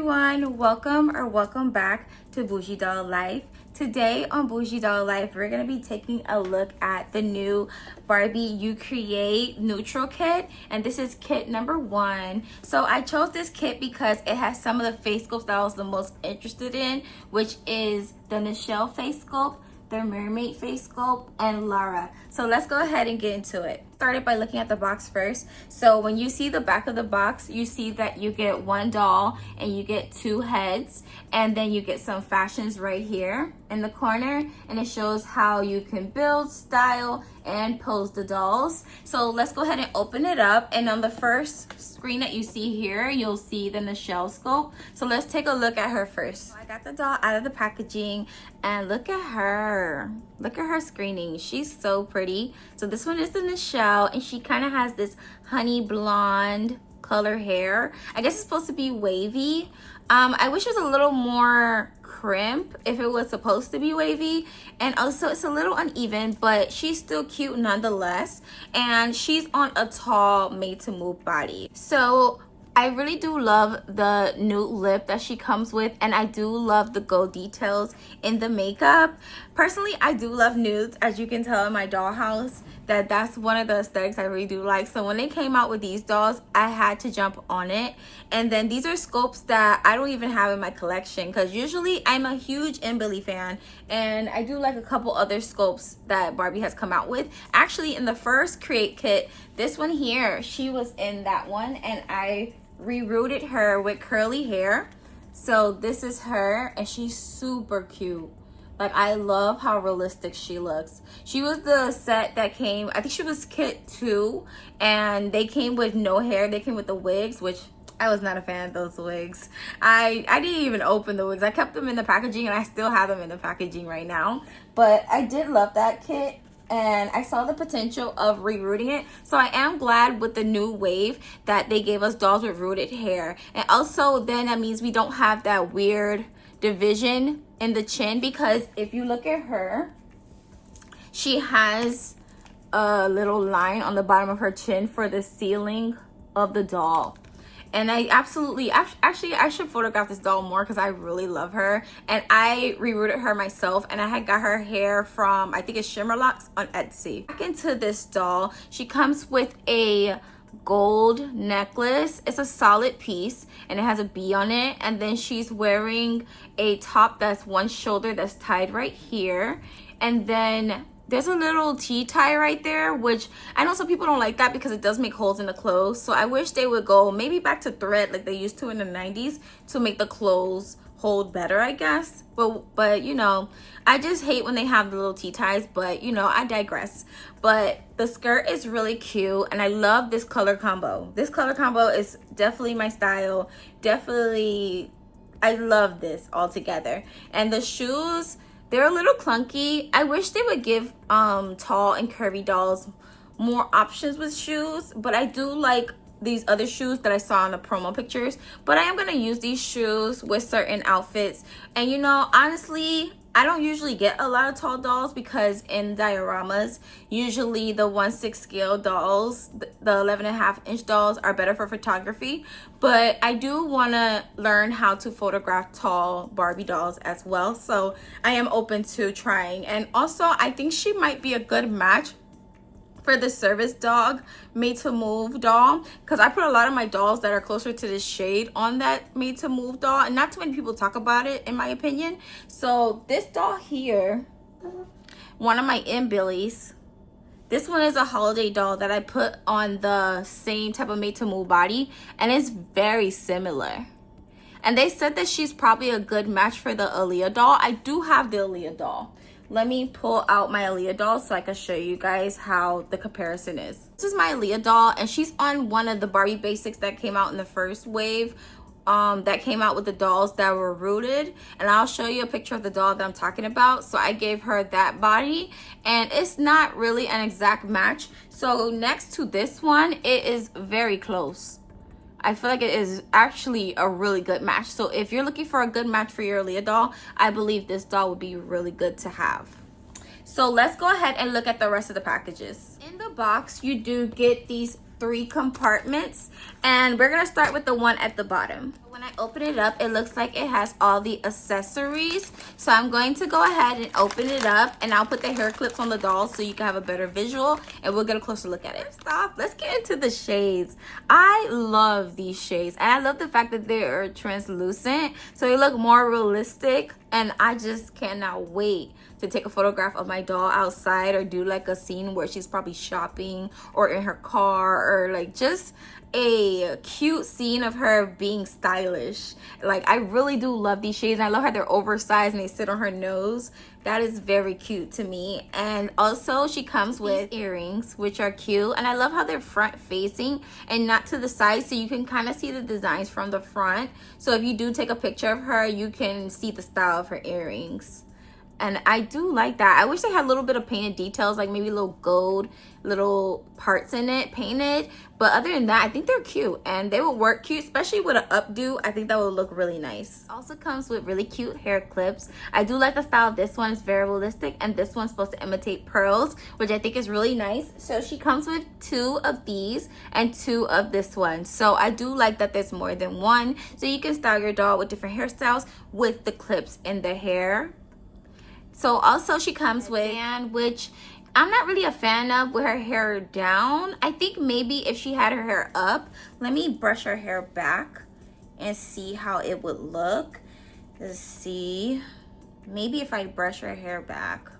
everyone, welcome back to Bougie Doll Life. Today on Bougie Doll Life, we're going to be taking a look at the new Barbie You Create neutral kit, and this is kit number 1. So I chose this kit because it has some of the face sculpts that I was the most interested in, which is the Nichelle face sculpt, the mermaid face sculpt, and Lara. So let's go ahead and get into it. Started by looking at the box first. So when you see the back of the box, you see that you get one doll and you get 2 heads, and then you get some fashions right here in the corner, and it shows how you can build, style, and pose the dolls. So let's go ahead and open it up, and on the first screen that you see here, you'll see the Nichelle sculpt. So let's take a look at her first. I got the doll out of the packaging, and look at her. Look at her screening. She's so pretty. So this one is the Nichelle, and she kind of has this honey blonde color hair. I guess it's supposed to be wavy. I wish it was a little more crimp if it was supposed to be wavy, and also it's a little uneven, but she's still cute nonetheless, and she's on a tall made to move body. So I really do love the nude lip that she comes with, and I do love the gold details in the makeup. Personally, I do love nudes, as you can tell in my dollhouse. That's one of the aesthetics I really do like. So when they came out with these dolls, I had to jump on it. And then these are sculpts that I don't even have in my collection, because usually I'm a huge Billy fan, and I do like a couple other sculpts that Barbie has come out with. Actually, in the first Create kit, this one here, she was in that one, and I rerouted her with curly hair. So this is her, and she's super cute. Like, I love how realistic she looks. She was the set that came, I think she was kit 2, and they came with no hair. They came with the wigs, which I was not a fan of those wigs. I didn't even open the wigs. I kept them in the packaging, and I still have them in the packaging right now. But I did love that kit, and I saw the potential of rerouting it. So I am glad with the new wave that they gave us dolls with rooted hair. And also then that means we don't have that weird division in the chin, because if you look at her, she has a little line on the bottom of her chin for the ceiling of the doll. And I absolutely, actually, I should photograph this doll more because I really love her. And I rerouted her myself, and I had got her hair from, I think it's Shimmerlocks on Etsy. Back into this doll, she comes with a gold necklace. It's a solid piece, and it has a bee on it. And then she's wearing a top that's one shoulder that's tied right here. And then there's a little T-tie right there, which I know some people don't like that because it does make holes in the clothes. So I wish they would go maybe back to thread like they used to in the 90s to make the clothes hold better, I guess. But you know, I just hate when they have the little T-ties, but you know, I digress. But the skirt is really cute, and I love this color combo. This color combo is definitely my style. Definitely, I love this all together. And the shoes, they're a little clunky. I wish they would give tall and curvy dolls more options with shoes, but I do like these other shoes that I saw in the promo pictures. But I am going to use these shoes with certain outfits. And you know, honestly, I don't usually get a lot of tall dolls because in dioramas, usually the 1/6 scale dolls, the 11.5-inch dolls are better for photography. But I do want to learn how to photograph tall Barbie dolls as well. So I am open to trying. And also, I think she might be a good match for the service dog made to move doll, because I put a lot of my dolls that are closer to this shade on that made to move doll, and not too many people talk about it in my opinion. So this doll here, one of my Billies, this one is a holiday doll that I put on the same type of made to move body, and it's very similar. And they said that she's probably a good match for the Aaliyah doll. I do have the Aaliyah doll. Let me pull out my Aaliyah doll so I can show you guys how the comparison is. This is my Aaliyah doll, and she's on one of the Barbie basics that came out in the first wave, that came out with the dolls that were rooted. And I'll show you a picture of the doll that I'm talking about. So I gave her that body, and it's not really an exact match. So next to this one, it is very close. I feel like it is actually a really good match. So if you're looking for a good match for your Aaliyah doll, I believe this doll would be really good to have. So let's go ahead and look at the rest of the packages. In the box, you do get these 3 compartments, and we're gonna start with the one at the bottom. When I open it up, it looks like it has all the accessories. So I'm going to go ahead and open it up, and I'll put the hair clips on the doll so you can have a better visual, and we'll get a closer look at it. First off, let's get into the shades. I love these shades, and I love the fact that they're translucent, so they look more realistic, and I just cannot wait to take a photograph of my doll outside, or do like a scene where she's probably shopping or in her car, or like just a cute scene of her being stylish. Like, I really do love these shades. I love how they're oversized and they sit on her nose. That is very cute to me. And also she comes with earrings, which are cute, and I love how they're front facing and not to the side, so you can kind of see the designs from the front. So if you do take a picture of her, you can see the style of her earrings. And I do like that. I wish they had a little bit of painted details, like maybe little gold little parts in it painted, but other than that, I think they're cute, and they will work cute, especially with an updo. I think that will look really nice. Also comes with really cute hair clips. I do like the style of this one. It's very realistic, and this one's supposed to imitate pearls, which I think is really nice. So she comes with 2 of these and 2 of this one. So I do like that there's more than one, so you can style your doll with different hairstyles with the clips in the hair. So also she comes with, which I'm not really a fan of, with her hair down. I think maybe if she had her hair up, let me brush her hair back and see how it would look. Let's see. Maybe if I brush her hair back,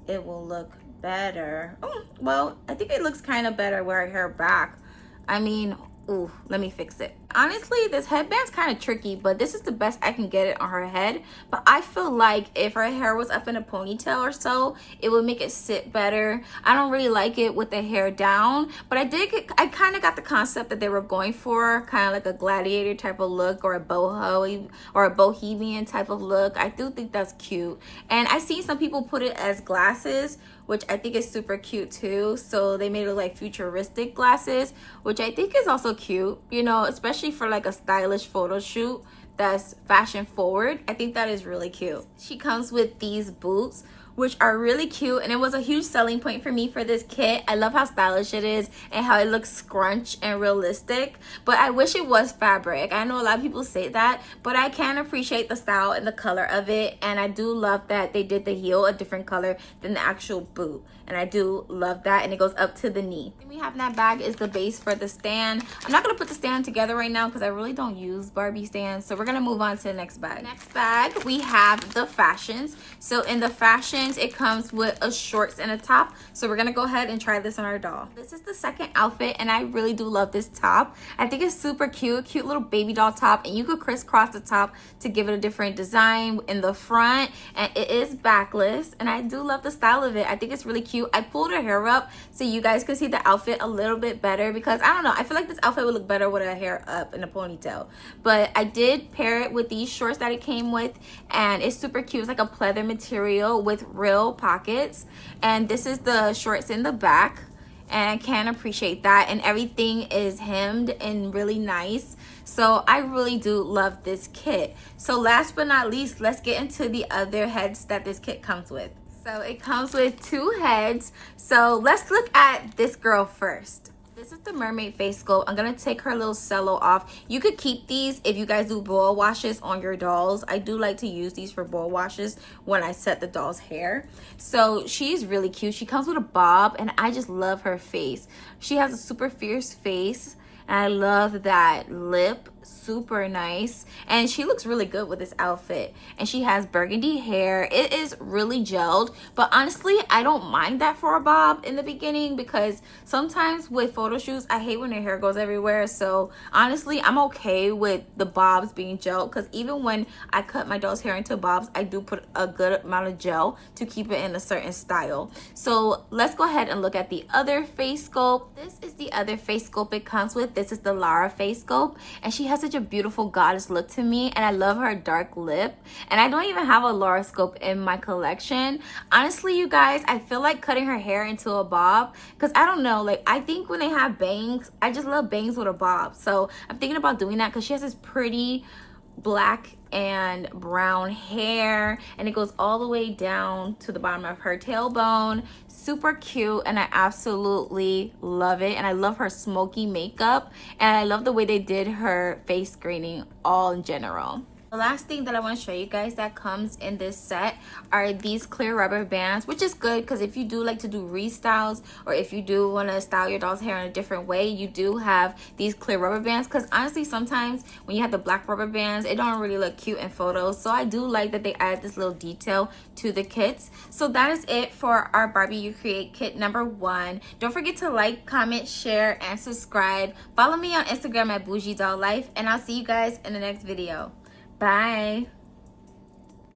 it will look better. Oh, well, I think it looks kind of better with her hair back. I mean, ooh, let me fix it. Honestly, this headband's kind of tricky, but this is the best I can get it on her head. But I feel like if her hair was up in a ponytail or so, it would make it sit better. I don't really like it with the hair down, but I kind of got the concept that they were going for, kind of like a gladiator type of look, or a boho or a bohemian type of look. I do think that's cute. And I see some people put it as glasses, which I think is super cute too. So they made it look like futuristic glasses, which I think is also cute, you know, especially for like a stylish photo shoot that's fashion forward. I think that is really cute. She comes with these boots, which are really cute, and it was a huge selling point for me for this kit. I love how stylish it is and how it looks scrunch and realistic, but I wish it was fabric. I know a lot of people say that, but I can appreciate the style and the color of it, and I do love that they did the heel a different color than the actual boot, and I do love that, and it goes up to the knee. Then we have in that bag is the base for the stand. I'm not gonna put the stand together right now because I really don't use Barbie stands, so we're gonna move on to the next bag. Next bag, we have the fashions. So in the fashions, it comes with a shorts and a top, so we're gonna go ahead and try this on our doll. This is the second outfit, and I really do love this top. I think it's super cute little baby doll top, and you could crisscross the top to give it a different design in the front, and it is backless, and I do love the style of it. I think it's really cute. I pulled her hair up so you guys could see the outfit a little bit better, because I don't know, I feel like this outfit would look better with her hair up in a ponytail. But I did pair it with these shorts that it came with, and it's super cute. It's like a pleather material with real pockets, and this is the shorts in the back, and I can appreciate that, and everything is hemmed and really nice. So I really do love this kit. So last but not least, let's get into the other heads that this kit comes with. So it comes with 2 heads. So let's look at this girl first. This is the mermaid face sculpt. I'm gonna take her little cello off. You could keep these if you guys do boil washes on your dolls. I do like to use these for boil washes when I set the doll's hair. So she's really cute. She comes with a bob, and I just love her face. She has a super fierce face, and I love that lip. Super nice, and she looks really good with this outfit, and she has burgundy hair. It is really gelled, but honestly I don't mind that for a bob in the beginning, because sometimes with photo shoots I hate when her hair goes everywhere. So honestly I'm okay with the bobs being gelled, because even when I cut my doll's hair into bobs, I do put a good amount of gel to keep it in a certain style. So let's go ahead and look at the other face sculpt. This is the other face sculpt it comes with. This is the Lara face sculpt, and she has such a beautiful goddess look to me, and I love her dark lip, and I don't even have a Lara sculpt in my collection. Honestly, you guys, I feel like cutting her hair into a bob, because I don't know, like I think when they have bangs, I just love bangs with a bob. So I'm thinking about doing that, because she has this pretty black and brown hair, and it goes all the way down to the bottom of her tailbone. Super cute, and I absolutely love it. And I love her smoky makeup, and I love the way they did her face screening all in general. The last thing that I want to show you guys that comes in this set are these clear rubber bands, which is good because if you do like to do restyles, or if you do want to style your doll's hair in a different way, you do have these clear rubber bands. Because honestly, sometimes when you have the black rubber bands, it don't really look cute in photos. So I do like that they add this little detail to the kits. So that is it for our Barbie You Create kit number 1. Don't forget to like, comment, share, and subscribe. Follow me on Instagram at Bougie Doll Life, and I'll see you guys in the next video. Bye.